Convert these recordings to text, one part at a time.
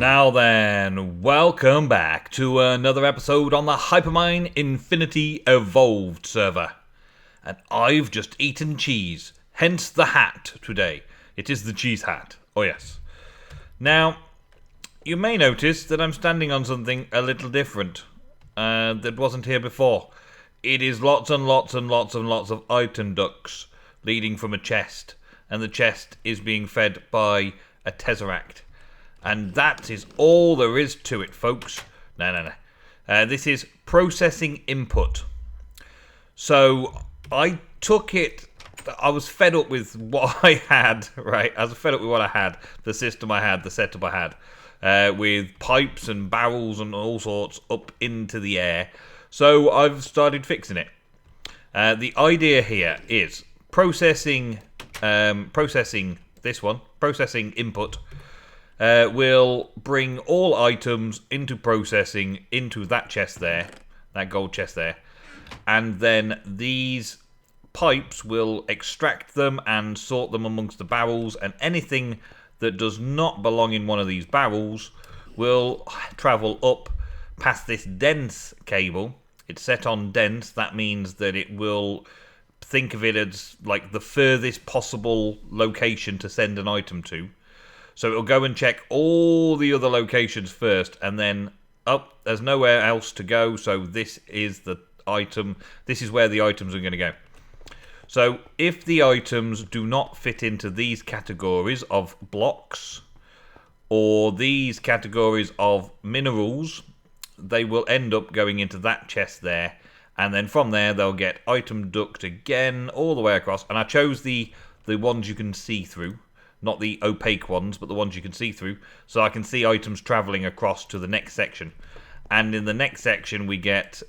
Now then, welcome back to another episode on the Hypermine Infinity Evolved server. And I've just eaten cheese, hence the hat today. It is the cheese hat, oh yes. Now, you may notice that I'm standing on something a little different that wasn't here before. It is lots and lots and lots and lots of item ducts leading from a chest. And the chest is being fed by a tesseract. And that is all there is to it, folks. No. This is processing input. So I took it. I was fed up with what I had, right? I was fed up with what I had, the system I had, the setup I had, with pipes and barrels and all sorts up into the air. So I've started fixing it. The idea here is processing input. Will bring all items into processing into that chest there, that gold chest there, and then these pipes will extract them and sort them amongst the barrels, and anything that does not belong in one of these barrels will travel up past this dense cable. It's set on dense. That means that it will think of it as like the furthest possible location to send an item to. So it'll go and check all the other locations first, and then, there's nowhere else to go, so this is the item. This is where the items are going to go. So if the items do not fit into these categories of blocks, or these categories of minerals, they will end up going into that chest there, and then from there they'll get item duct again, all the way across. And I chose the ones you can see through. Not the opaque ones, but the ones you can see through. So I can see items travelling across to the next section. And in the next section, we get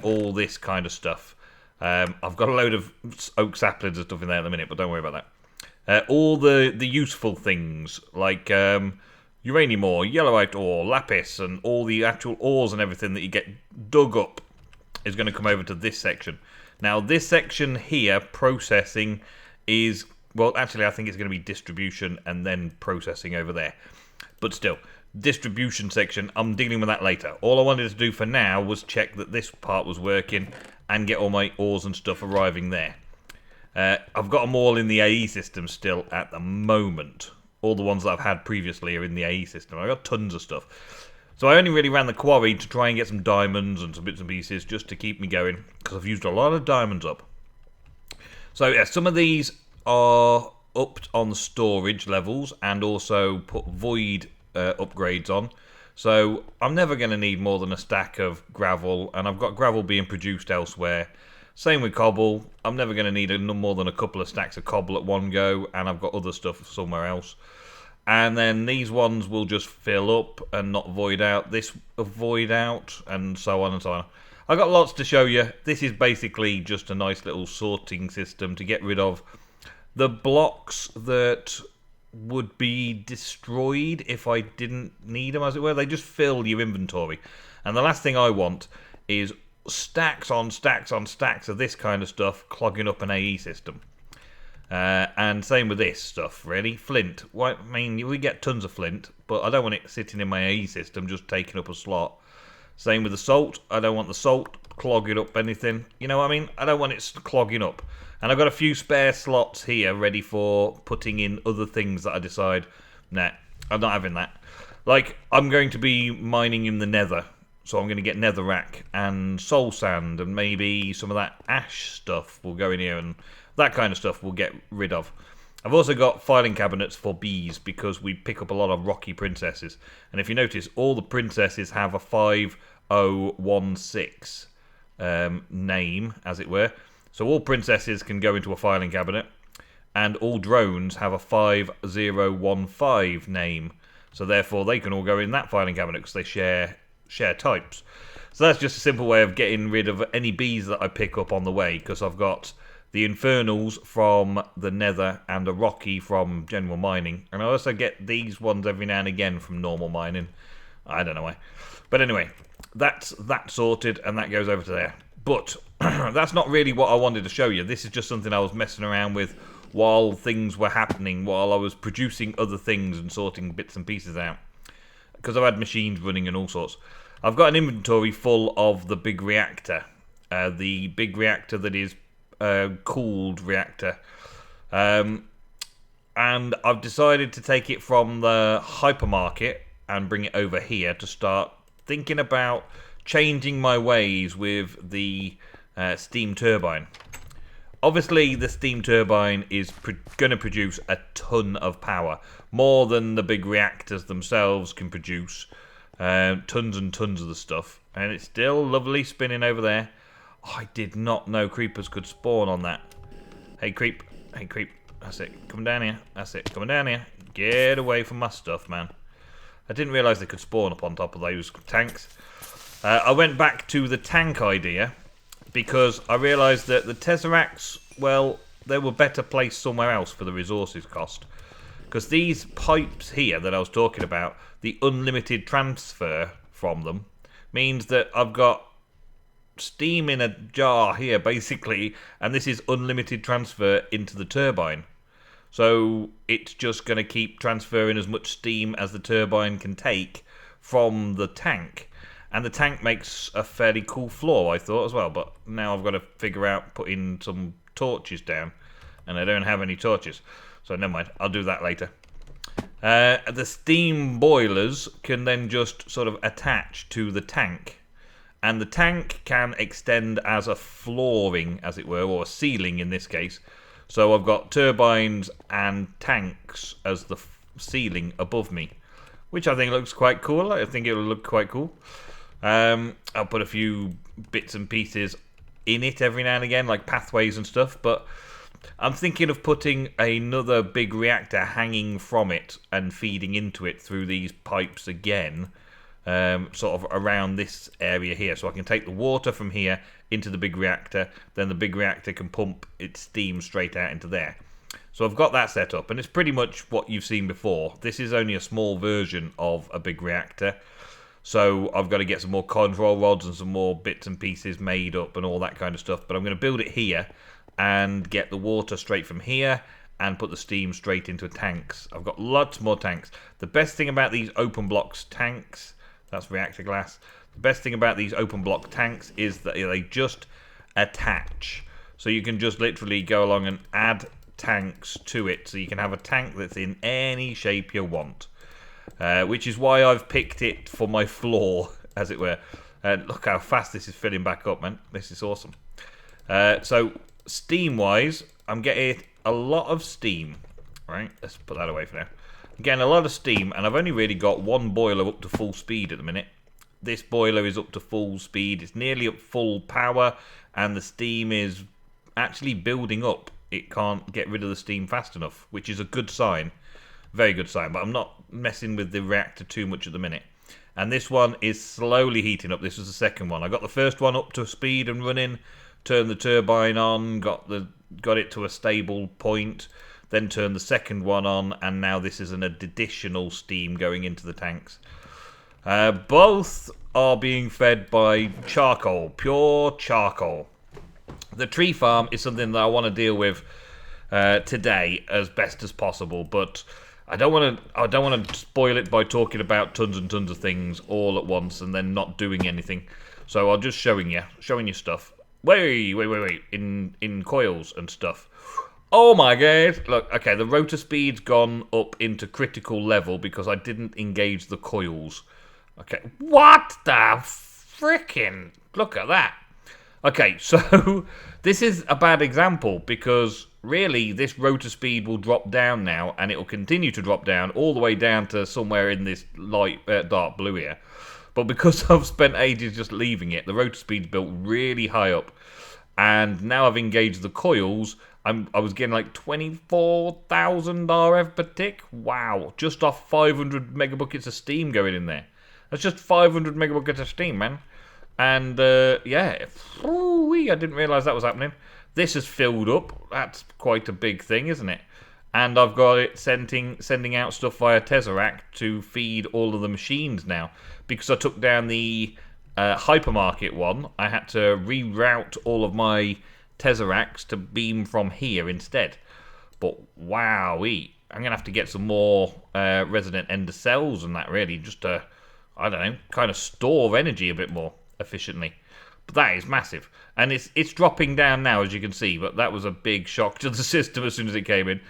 all this kind of stuff. I've got a load of oak saplings and stuff in there at the minute, but don't worry about that. All the useful things, like uranium ore, yellowite ore, lapis, and all the actual ores and everything that you get dug up is going to come over to this section. Now, this section here, processing, is... Well, actually, I think it's going to be distribution and then processing over there. But still, distribution section, I'm dealing with that later. All I wanted to do for now was check that this part was working and get all my ores and stuff arriving there. I've got them all in the AE system still at the moment. All the ones that I've had previously are in the AE system. I've got tons of stuff. So I only really ran the quarry to try and get some diamonds and some bits and pieces just to keep me going, because I've used a lot of diamonds up. So yeah, some of these are upped on storage levels and also put void upgrades on. So I'm never going to need more than a stack of gravel, and I've got gravel being produced elsewhere. Same with cobble. I'm never going to need more than a couple of stacks of cobble at one go, and I've got other stuff somewhere else. And then these ones will just fill up and not void out. This will void out, and so on and so on. I've got lots to show you. This is basically just a nice little sorting system to get rid of the blocks that would be destroyed if I didn't need them, as it were. They just fill your inventory. And the last thing I want is stacks on stacks on stacks of this kind of stuff clogging up an AE system. And same with this stuff, really. Flint. Well, I mean, we get tons of flint, but I don't want it sitting in my AE system just taking up a slot. Same with the salt. I don't want the salt clogging up anything. You know what I mean? I don't want it clogging up. And I've got a few spare slots here ready for putting in other things that I decide, nah, I'm not having that. Like, I'm going to be mining in the nether, so I'm going to get netherrack and soul sand, and maybe some of that ash stuff will go in here, and that kind of stuff we'll get rid of. I've also got filing cabinets for bees, because we pick up a lot of rocky princesses. And if you notice, all the princesses have a 5016 name, as it were. So all princesses can go into a filing cabinet, and all drones have a 5015 name. So therefore they can all go in that filing cabinet because they share types. So that's just a simple way of getting rid of any bees that I pick up on the way, because I've got the infernals from the nether and a rocky from general mining. And I also get these ones every now and again from normal mining. I don't know why. But anyway, that's that sorted, and that goes over to there. But that's not really what I wanted to show you. This is just something I was messing around with while things were happening, while I was producing other things and sorting bits and pieces out. because I've had machines running and all sorts, I've got an inventory full of the big reactor. The big reactor that is cooled reactor. And I've decided to take it from the hypermarket and bring it over here to start thinking about changing my ways with the steam turbine. Obviously, the steam turbine is going to produce a ton of power, more than the big reactors themselves can produce. Tons and tons of the stuff, and it's still lovely spinning over there. Oh, I did not know creepers could spawn on that. Hey creep, hey creep, that's it, come down here, that's it, come down here. Get away from my stuff, man. I didn't realise they could spawn up on top of those tanks. I went back to the tank idea, because I realised that the Tesseracts, well, they were better placed somewhere else for the resources cost. Because these pipes here that I was talking about, the unlimited transfer from them, means that I've got steam in a jar here, basically, and this is unlimited transfer into the turbine. So it's just going to keep transferring as much steam as the turbine can take from the tank. And the tank makes a fairly cool floor, I thought, as well. But now I've got to figure out putting some torches down. And I don't have any torches. So never mind, I'll do that later. The steam boilers can then just sort of attach to the tank. And the tank can extend as a flooring, as it were, or a ceiling in this case. So I've got turbines and tanks as the ceiling above me. Which I think looks quite cool. I think it will look quite cool. I'll put a few bits and pieces in it every now and again, like pathways and stuff, but I'm thinking of putting another big reactor hanging from it and feeding into it through these pipes again, sort of around this area here, so I can take the water from here into the big reactor, then the big reactor can pump its steam straight out into there. So I've got that set up, and it's pretty much what you've seen before. This is only a small version of a big reactor. So I've got to get some more control rods and some more bits and pieces made up and all that kind of stuff. But I'm going to build it here and get the water straight from here and put the steam straight into tanks. I've got lots more tanks. The best thing about these open blocks tanks, that's reactor glass. The best thing about these open block tanks is that they just attach. So you can just literally go along and add tanks to it. So you can have a tank that's in any shape you want. Which is why I've picked it for my floor, as it were. Look how fast this is filling back up, man. This is awesome. So, steam-wise, I'm getting a lot of steam. Right, let's put that away for now. I'm getting a lot of steam, and I've only really got one boiler up to full speed at the minute. This boiler is up to full speed. It's nearly at full power, and the steam is actually building up. It can't get rid of the steam fast enough, which is a good sign. Very good sign, but I'm not messing with the reactor too much at the minute. And this one is slowly heating up. This was the second one. I got the first one up to speed and running, turned the turbine on, got it to a stable point, then turned the second one on, and now this is an additional steam going into the tanks. Both are being fed by charcoal, pure charcoal. The tree farm is something that I want to deal with today as best as possible, but I don't want to spoil it by talking about tons and tons of things all at once and then not doing anything. So I'll just showing you stuff. Wait, in coils and stuff. Oh my god! Look, okay, the rotor speed's gone up into critical level because I didn't engage the coils. Okay, what the frickin'? Look at that. Okay, so this is a bad example because really this rotor speed will drop down now and it will continue to drop down all the way down to somewhere in this light dark blue here. But because I've spent ages just leaving it, the rotor speed's built really high up. And now I've engaged the coils, I was getting like 24,000 RF per tick. Wow, just off 500 megabuckets of steam going in there. That's just 500 megabuckets of steam, man. And, yeah, I didn't realise that was happening. This has filled up. That's quite a big thing, isn't it? And I've got it sending out stuff via Tesseract to feed all of the machines now. Because I took down the hypermarket one, I had to reroute all of my Tesseracts to beam from here instead. But, wowee. I'm going to have to get some more resident ender cells and that, really, just to I don't know, kind of store energy a bit more efficiently. But that is massive. And it's dropping down now, as you can see, but that was a big shock to the system as soon as it came in.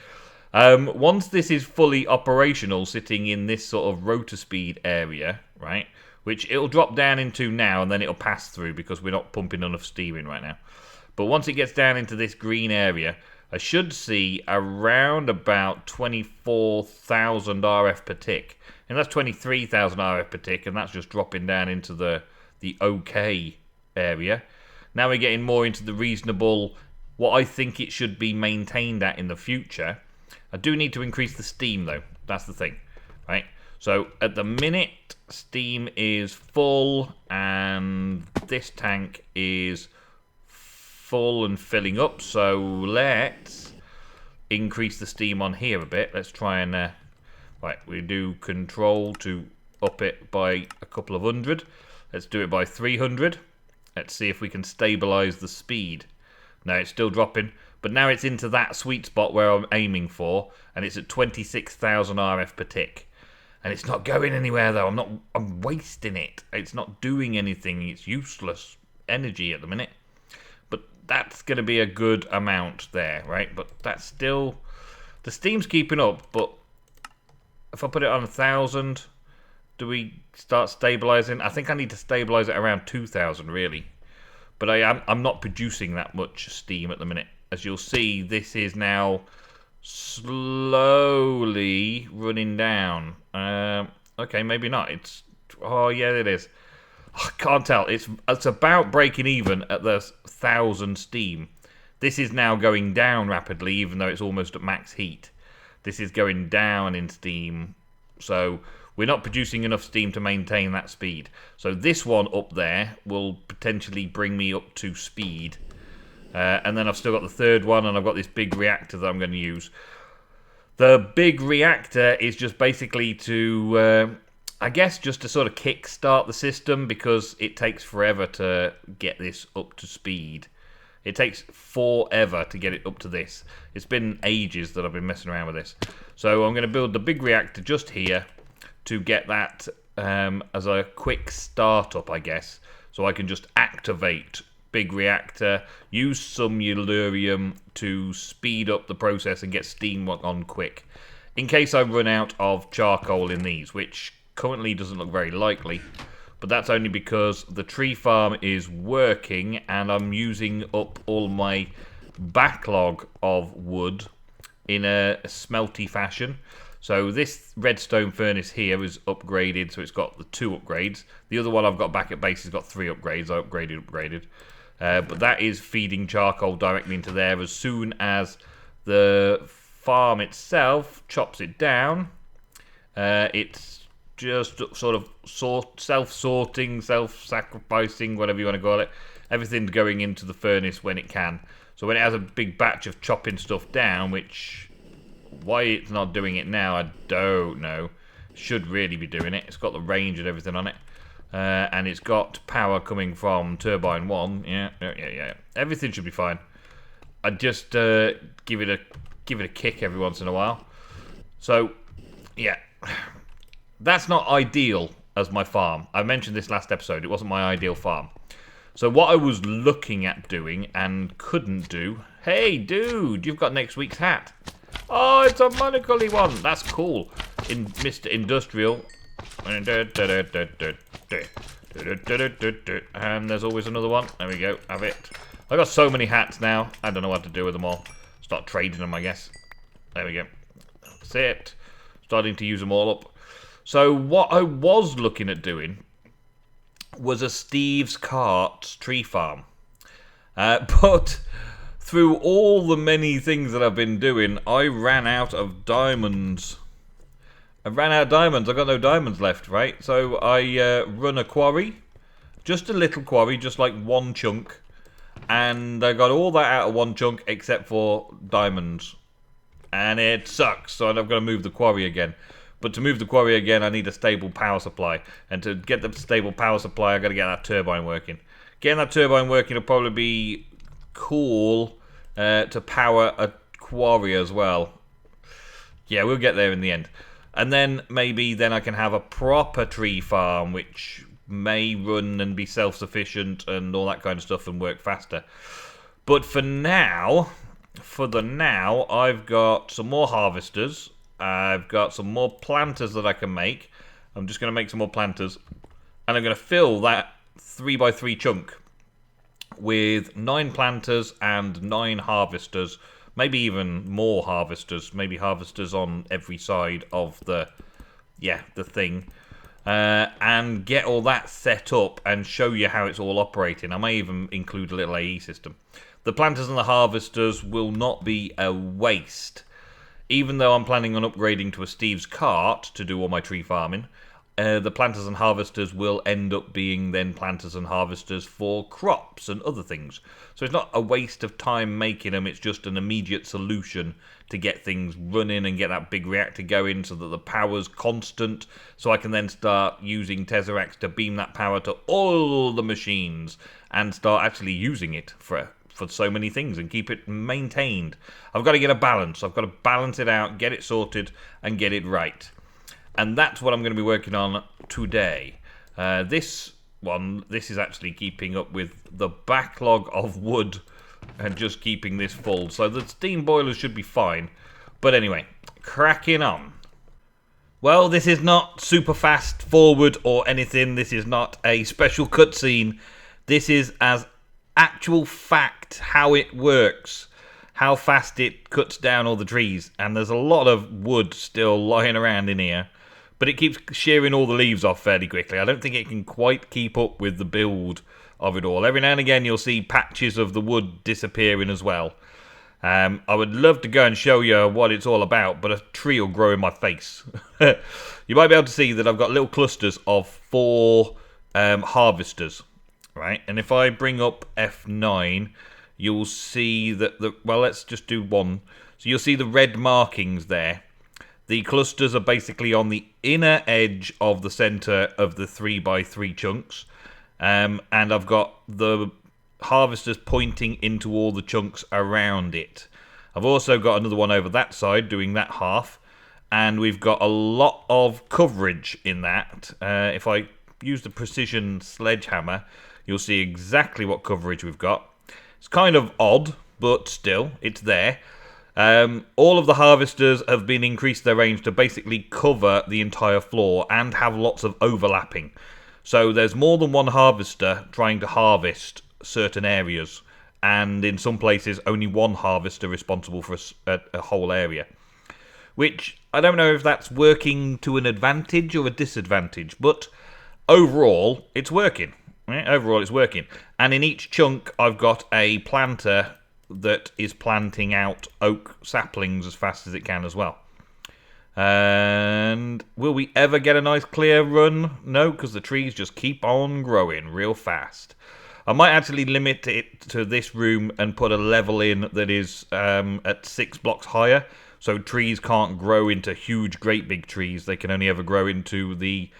Once this is fully operational, sitting in this sort of rotor speed area, right, which it'll drop down into now, and then it'll pass through because we're not pumping enough steam in right now. But once it gets down into this green area, I should see around about 24,000 RF per tick. And that's 23,000 RF per tick, and that's just dropping down into the OK area. Now we're getting more into the reasonable, what I think it should be maintained at in the future. I do need to increase the steam, though. That's the thing, right? So at the minute, steam is full, and this tank is full and filling up. So let's increase the steam on here a bit. Let's try and right, we do control to up it by a couple of hundred. Let's do it by 300. Let's see if we can stabilize the speed. No, it's still dropping, but now it's into that sweet spot where I'm aiming for, and it's at 26,000 RF per tick. And it's not going anywhere, though. I'm wasting it. It's not doing anything. It's useless energy at the minute. But that's going to be a good amount there, right? But that's still, the steam's keeping up, but if I put it on 1,000, do we start stabilizing? I think I need to stabilize it around 2,000, really. But I'm not producing that much steam at the minute. As you'll see, this is now slowly running down. Okay, maybe not. It's, oh yeah, it is. I can't tell. It's about breaking even at the 1,000 steam. This is now going down rapidly, even though it's almost at max heat. This is going down in steam, so we're not producing enough steam to maintain that speed. So this one up there will potentially bring me up to speed. And then I've still got the third one, and I've got this big reactor that I'm going to use. The big reactor is just basically to, I guess, just to sort of kick-start the system, because it takes forever to get this up to speed. It takes forever to get it up to this. It's been ages that I've been messing around with this. So I'm going to build the big reactor just here to get that as a quick startup, I guess. So I can just activate big reactor, use some Yellurium to speed up the process and get steam on quick. In case I run out of charcoal in these, which currently doesn't look very likely. But that's only because the tree farm is working and I'm using up all my backlog of wood in a smelty fashion. So this redstone furnace here is upgraded, so it's got the 2 upgrades. The other one I've got back at base has got 3 upgrades. I upgraded. But that is feeding charcoal directly into there. As soon as the farm itself chops it down, it's just sort of self-sorting, self-sacrificing, whatever you want to call it. Everything's going into the furnace when it can. So when it has a big batch of chopping stuff down, which, why it's not doing it now, I don't know. Should really be doing it. It's got the range and everything on it. And it's got power coming from turbine 1. Yeah. Everything should be fine. I just give it a kick every once in a while. So, yeah. That's not ideal as my farm. I mentioned this last episode. It wasn't my ideal farm. So what I was looking at doing and couldn't do... Hey, dude, you've got next week's hat. Oh, it's a monocle-y one. That's cool. In Mr. Industrial. And there's always another one. There we go. Have it. I've got so many hats now. I don't know what to do with them all. Start trading them, I guess. There we go. That's it. Starting to use them all up. So what I was looking at doing was a Steve's Carts tree farm. But through all the many things that I've been doing, I ran out of diamonds. I've got no diamonds left, right? So I run a quarry. Just a little quarry, just like one chunk. And I got all that out of one chunk except for diamonds. And it sucks, so I've got to move the quarry again. But to move the quarry again, I need a stable power supply. And to get the stable power supply, I've got to get that turbine working. Getting that turbine working will probably be cool to power a quarry as well. Yeah, we'll get there in the end. And then maybe then I can have a proper tree farm, which may run and be self-sufficient and all that kind of stuff and work faster. But for now, I've got some more harvesters. I've got some more planters that I can make. I'm just going to make some more planters. And I'm going to fill that 3x3 chunk with 9 planters and 9 harvesters. Maybe even more harvesters. Maybe harvesters on every side of the thing. And get all that set up and show you how it's all operating. I may even include a little AE system. The planters and the harvesters will not be a waste. Even though I'm planning on upgrading to a Steve's cart to do all my tree farming, the planters and harvesters will end up being then planters and harvesters for crops and other things. So it's not a waste of time making them, it's just an immediate solution to get things running and get that big reactor going so that the power's constant, so I can then start using Tesseracts to beam that power to all the machines and start actually using it for so many things and keep it maintained. I've got to get a balance. I've got to balance it out, get it sorted, and get it right. And that's what I'm going to be working on today. This is actually keeping up with the backlog of wood and just keeping this full. So the steam boilers should be fine. But anyway, cracking on. Well, this is not super fast forward or anything. This is not a special cutscene. This is as actual fact how it works, how fast it cuts down all the trees. And there's a lot of wood still lying around in here, but it keeps shearing all the leaves off fairly quickly. I don't think it can quite keep up with the build of it all. Every now and again you'll see patches of the wood disappearing as well. I would love to go and show you what it's all about, but a tree will grow in my face. You might be able to see that I've got little clusters of 4 harvesters. Right, and if I bring up F9, you'll see that well, let's just do 1. So you'll see the red markings there. The clusters are basically on the inner edge of the center of the 3x3 chunks. And I've got the harvesters pointing into all the chunks around it. I've also got another one over that side doing that half. And we've got a lot of coverage in that. If I use the precision sledgehammer, you'll see exactly what coverage we've got. It's kind of odd, but still, it's there. All of the harvesters have been increased their range to basically cover the entire floor and have lots of overlapping. So there's more than one harvester trying to harvest certain areas, and in some places only one harvester responsible for a whole area. Which, I don't know if that's working to an advantage or a disadvantage, but overall, it's working. Right? Overall, it's working. And in each chunk, I've got a planter that is planting out oak saplings as fast as it can as well. And will we ever get a nice clear run? No, because the trees just keep on growing real fast. I might actually limit it to this room and put a level in that is at 6 blocks higher. So trees can't grow into huge, great big trees. They can only ever grow into the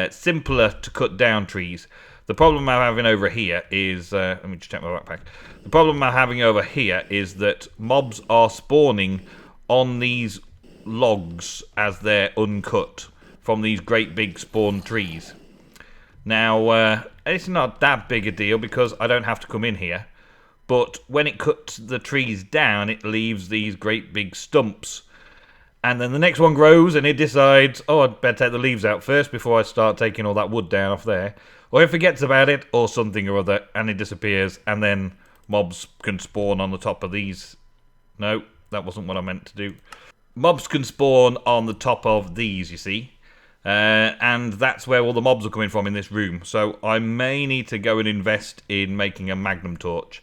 simpler to cut down trees. The problem I'm having over here is... let me just check my backpack. The problem I'm having over here is that mobs are spawning on these logs as they're uncut from these great big spawn trees. Now, it's not that big a deal because I don't have to come in here. But when it cuts the trees down, it leaves these great big stumps. And then the next one grows and it decides, oh, I'd better take the leaves out first before I start taking all that wood down off there. Or it forgets about it, or something or other, and it disappears, and then mobs can spawn on the top of these. No, that wasn't what I meant to do. Mobs can spawn on the top of these, you see. And that's where all the mobs are coming from in this room. So I may need to go and invest in making a magnum torch.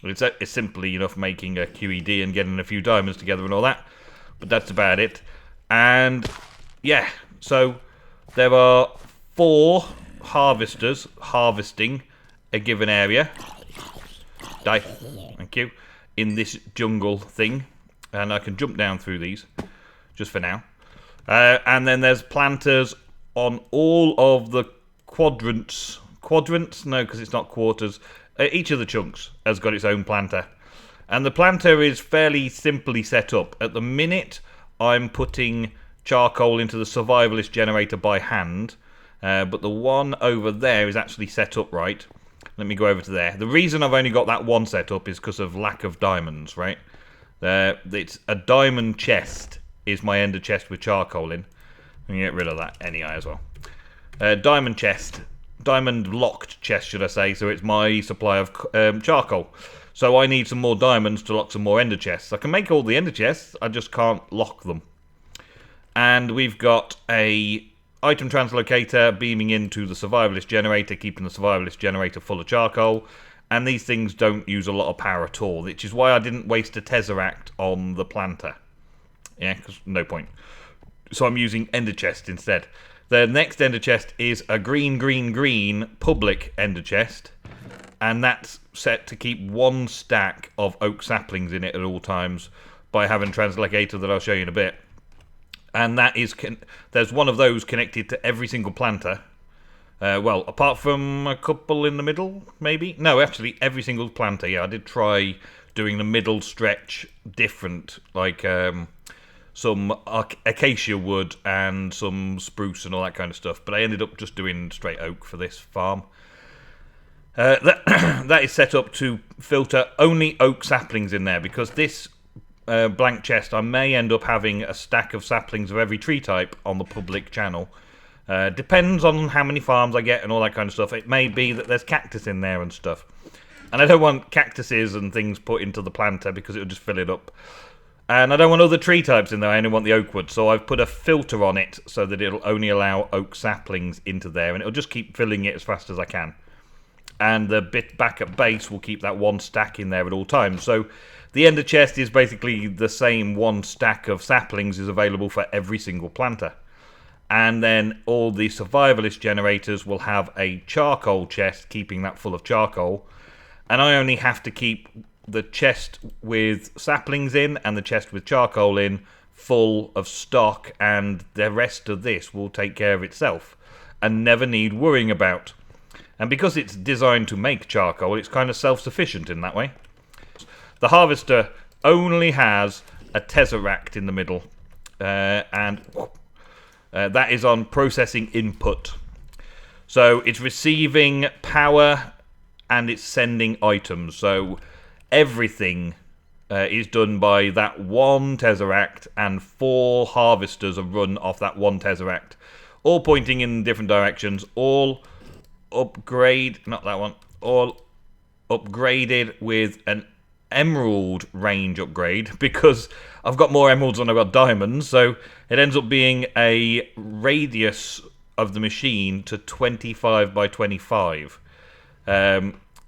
It's simply enough making a QED and getting a few diamonds together and all that. But that's about it. And, yeah, so there are 4... harvesters harvesting a given area. Die. Thank you. In this jungle thing. And I can jump down through these. Just for now. And then there's planters on all of the quadrants. Quadrants? No, because it's not quarters. Each of the chunks has got its own planter. And the planter is fairly simply set up. At the minute, I'm putting charcoal into the survivalist generator by hand, but the one over there is actually set up right. Let me go over to there. The reason I've only got that one set up is because of lack of diamonds, right? It's a diamond chest is my ender chest with charcoal in. Let me get rid of that NEI as well. Diamond chest. Diamond locked chest, should I say. So it's my supply of charcoal. So I need some more diamonds to lock some more ender chests. I can make all the ender chests, I just can't lock them. And we've got a item translocator beaming into the survivalist generator, keeping the survivalist generator full of charcoal. And these things don't use a lot of power at all, which is why I didn't waste a tesseract on the planter. Yeah, because no point. So I'm using ender chest instead. The next ender chest is a green public ender chest. And that's set to keep one stack of oak saplings in it at all times by having translocator that I'll show you in a bit. And that is there's one of those connected to every single planter. Well, apart from a couple in the middle, maybe? No, actually, every single planter. Yeah, I did try doing the middle stretch different, like some acacia wood and some spruce and all that kind of stuff. But I ended up just doing straight oak for this farm. That is set up to filter only oak saplings in there, because this blank chest, I may end up having a stack of saplings of every tree type on the public channel. Depends on how many farms I get and all that kind of stuff. It may be that there's cactus in there and stuff. And I don't want cactuses and things put into the planter because it'll just fill it up. And I don't want other tree types in there, I only want the oak wood. So I've put a filter on it so that it'll only allow oak saplings into there. And it'll just keep filling it as fast as I can. And the bit back at base will keep that one stack in there at all times. So the ender chest is basically the same one stack of saplings is available for every single planter. And then all the survivalist generators will have a charcoal chest, keeping that full of charcoal. And I only have to keep the chest with saplings in and the chest with charcoal in full of stock, and the rest of this will take care of itself and never need worrying about. And because it's designed to make charcoal, it's kind of self-sufficient in that way. The harvester only has a tesseract in the middle, and that is on processing input. So it's receiving power and it's sending items. So everything is done by that one tesseract, and 4 harvesters are run off that one tesseract, all pointing in different directions, all all upgraded with an emerald range upgrade, because I've got more emeralds than I've got diamonds, so it ends up being a radius of the machine to 25 by 25.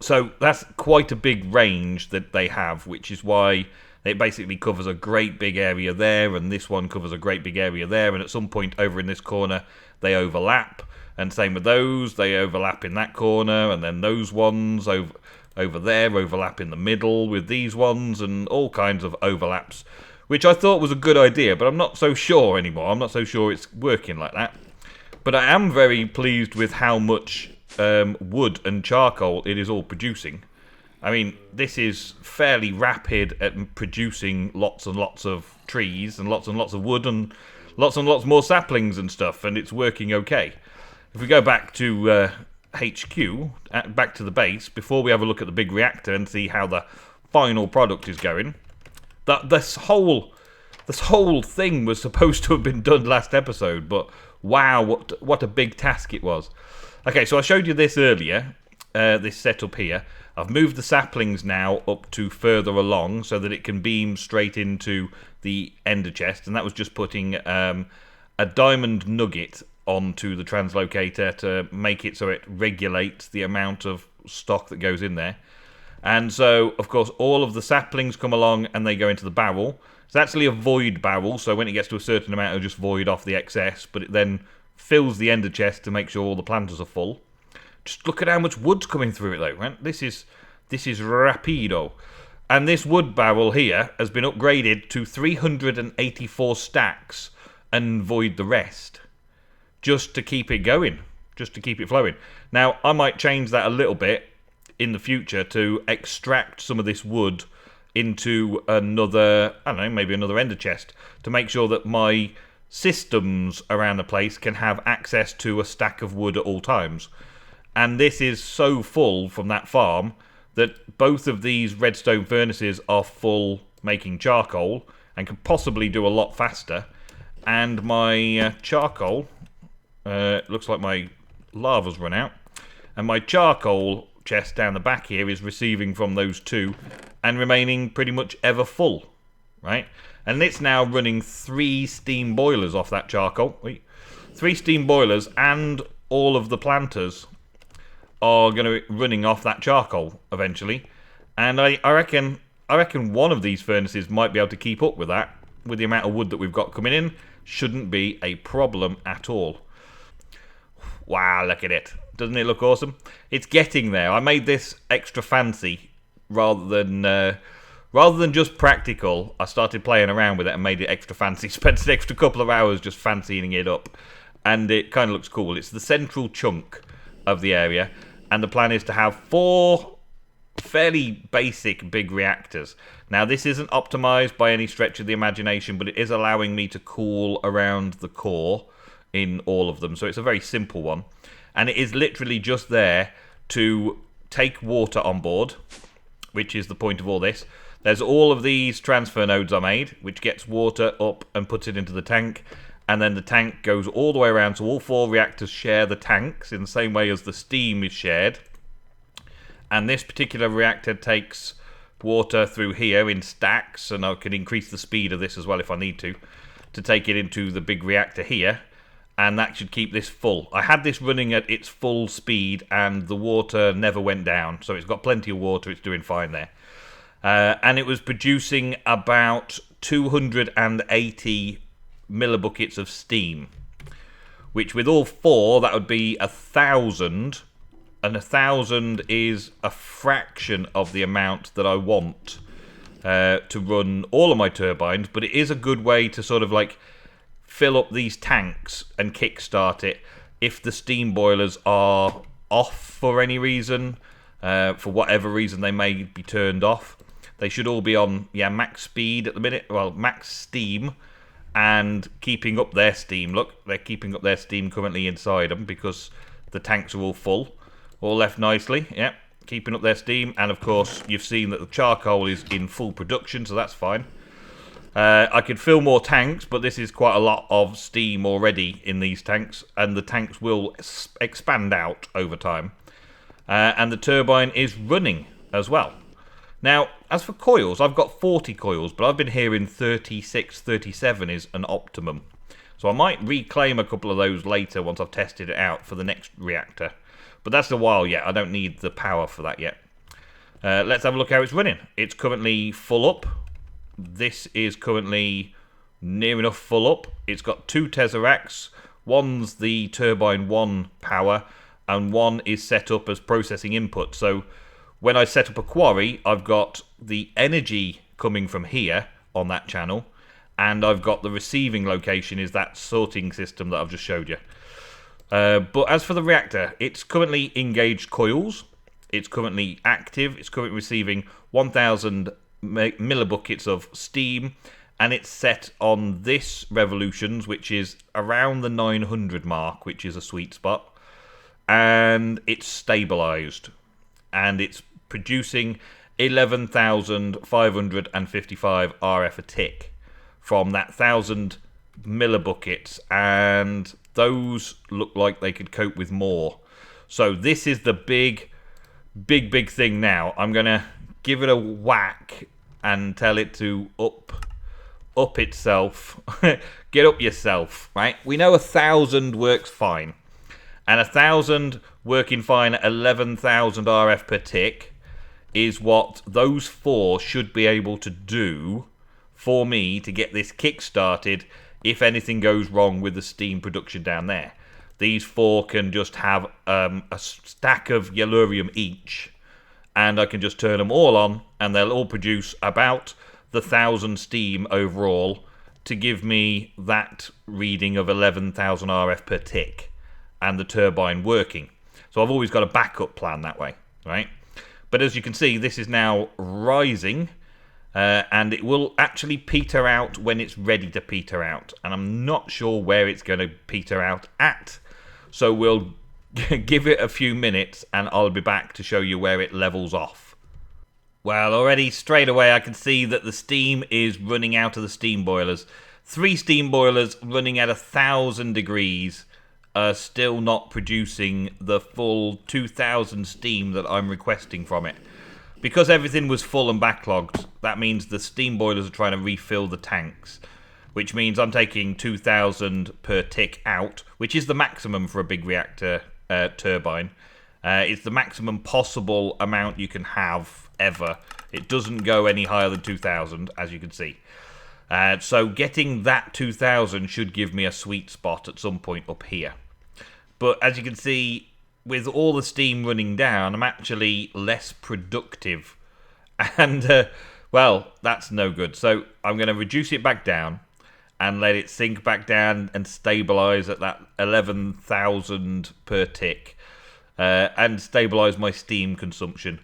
So that's quite a big range that they have, which is why it basically covers a great big area there, and this one covers a great big area there, and at some point over in this corner they overlap, and same with those, they overlap in that corner, and then those ones over there overlap in the middle with these ones, and all kinds of overlaps, which I thought was a good idea, but I'm not so sure anymore. I'm not so sure it's working like that. But I am very pleased with how much wood and charcoal it is all producing. I mean, this is fairly rapid at producing lots and lots of trees and lots of wood and lots more saplings and stuff, and it's working okay. If we go back to HQ, back to the base, before we have a look at the big reactor and see how the final product is going, this whole thing was supposed to have been done last episode, but wow, what a big task it was. Okay, so I showed you this earlier, this setup here. I've moved the saplings now up to further along so that it can beam straight into the ender chest, and that was just putting a diamond nugget onto the translocator to make it so it regulates the amount of stock that goes in there. And so, of course, all of the saplings come along and they go into the barrel. It's actually a void barrel, so when it gets to a certain amount, it'll just void off the excess, but it then fills the ender chest to make sure all the planters are full. Just look at how much wood's coming through it, though, right? This is rapido. And this wood barrel here has been upgraded to 384 stacks and void the rest, just to keep it going, just to keep it flowing. Now, I might change that a little bit in the future to extract some of this wood into another, I don't know, maybe another ender chest, to make sure that my systems around the place can have access to a stack of wood at all times. And this is so full from that farm that both of these redstone furnaces are full making charcoal and can possibly do a lot faster. And my charcoal, looks like my lava's run out. And my charcoal chest down the back here is receiving from those two and remaining pretty much ever full, right? And it's now running 3 steam boilers off that charcoal. 3 steam boilers, and all of the planters are going to be running off that charcoal eventually. And I reckon one of these furnaces might be able to keep up with that. With the amount of wood that we've got coming in, shouldn't be a problem at all. Wow, look at it. Doesn't it look awesome? It's getting there. I made this extra fancy rather than just practical. I started playing around with it and made it extra fancy. Spent an extra couple of hours just fancying it up. And it kind of looks cool. It's the central chunk of the area. And the plan is to have 4 fairly basic big reactors. Now, this isn't optimized by any stretch of the imagination, but it is allowing me to cool around the core in all of them. So it's a very simple one. And it is literally just there to take water on board, which is the point of all this. There's all of these transfer nodes I made, which gets water up and puts it into the tank. And then the tank goes all the way around, so all 4 reactors share the tanks in the same way as the steam is shared. And this particular reactor takes water through here in stacks, and I can increase the speed of this as well if I need to take it into the big reactor here. And that should keep this full. I had this running at its full speed, and the water never went down. So it's got plenty of water. It's doing fine there. And it was producing about 280 millibuckets of steam. Which with all 4, that would be 1,000. And 1,000 is a fraction of the amount that I want to run all of my turbines. But it is a good way to sort of like fill up these tanks and kickstart it if the steam boilers are off for any reason, for whatever reason they may be turned off. They should all be on max speed at the minute, well, max steam, and keeping up their steam. Look, they're keeping up their steam currently inside them because the tanks are all full, all left nicely. Keeping up their steam, and of course you've seen that the charcoal is in full production, so that's fine. I could fill more tanks, but this is quite a lot of steam already in these tanks, and the tanks will expand out over time. And the turbine is running as well. Now, as for coils, I've got 40 coils, but I've been hearing 36, 37 is an optimum. So I might reclaim a couple of those later once I've tested it out for the next reactor. But that's a while yet. I don't need the power for that yet. Let's have a look how it's running. It's currently full up. This is currently near enough full up. It's got 2 Tesseracts. One's the turbine 1 power, and one is set up as processing input. So when I set up a quarry, I've got the energy coming from here on that channel, and I've got the receiving location is that sorting system that I've just showed you. But as for the reactor, it's currently engaged coils. It's currently active. It's currently receiving 1,000 millibuckets of steam, and it's set on this revolutions, which is around the 900 mark, which is a sweet spot, and it's stabilized, and it's producing 11,555 RF a tick from that 1,000 millibuckets, and those look like they could cope with more. So this is the big thing now. I'm gonna give it a whack and tell it to up itself. Get up yourself, right? We know 1,000 works fine. And 1,000 working fine at 11,000 RF per tick is what those 4 should be able to do for me to get this kick-started if anything goes wrong with the steam production down there. These 4 can just have a stack of yellurium each, and I can just turn them all on, and they'll all produce about the 1,000 steam overall to give me that reading of 11,000 RF per tick and the turbine working. So I've always got a backup plan that way, right? But as you can see, this is now rising. and it will actually peter out when it's ready to peter out. And I'm not sure where it's going to peter out at. So we'll give it a few minutes and I'll be back to show you where it levels off. Well, already straight away I can see that the steam is running out of the steam boilers. 3 steam boilers running at 1,000 degrees are still not producing the full 2,000 steam that I'm requesting from it. Because everything was full and backlogged, that means the steam boilers are trying to refill the tanks, which means I'm taking 2,000 per tick out, which is the maximum for a big reactor turbine. It's the maximum possible amount you can have ever. It doesn't go any higher than 2,000, as you can see. So getting that 2,000 should give me a sweet spot at some point up here. But as you can see, with all the steam running down, I'm actually less productive. And, well, that's no good. So I'm going to reduce it back down and let it sink back down and stabilise at that 11,000 per tick. And stabilise my steam consumption.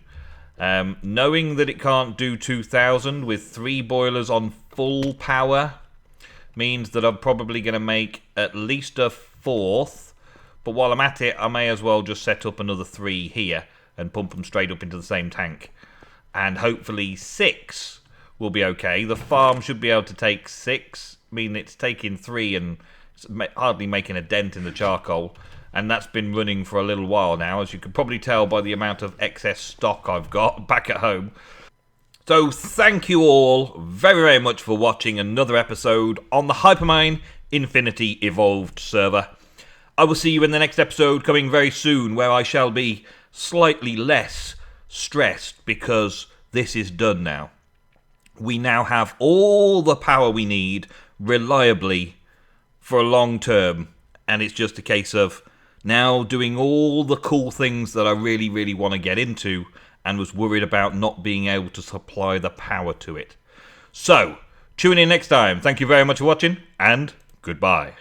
Knowing that it can't do 2,000 with 3 boilers on full power means that I'm probably going to make at least a 4th. But while I'm at it, I may as well just set up another 3 here and pump them straight up into the same tank. And hopefully 6 will be okay. The farm should be able to take 6. I mean, it's taking 3 and it's hardly making a dent in the charcoal. And that's been running for a little while now, as you can probably tell by the amount of excess stock I've got back at home. So thank you all very, very much for watching another episode on the Hypermine Infinity Evolved server. I will see you in the next episode coming very soon, where I shall be slightly less stressed because this is done now. We now have all the power we need reliably for a long term, and it's just a case of now doing all the cool things that I really, really want to get into and was worried about not being able to supply the power to it. So, tune in next time. Thank you very much for watching, and goodbye.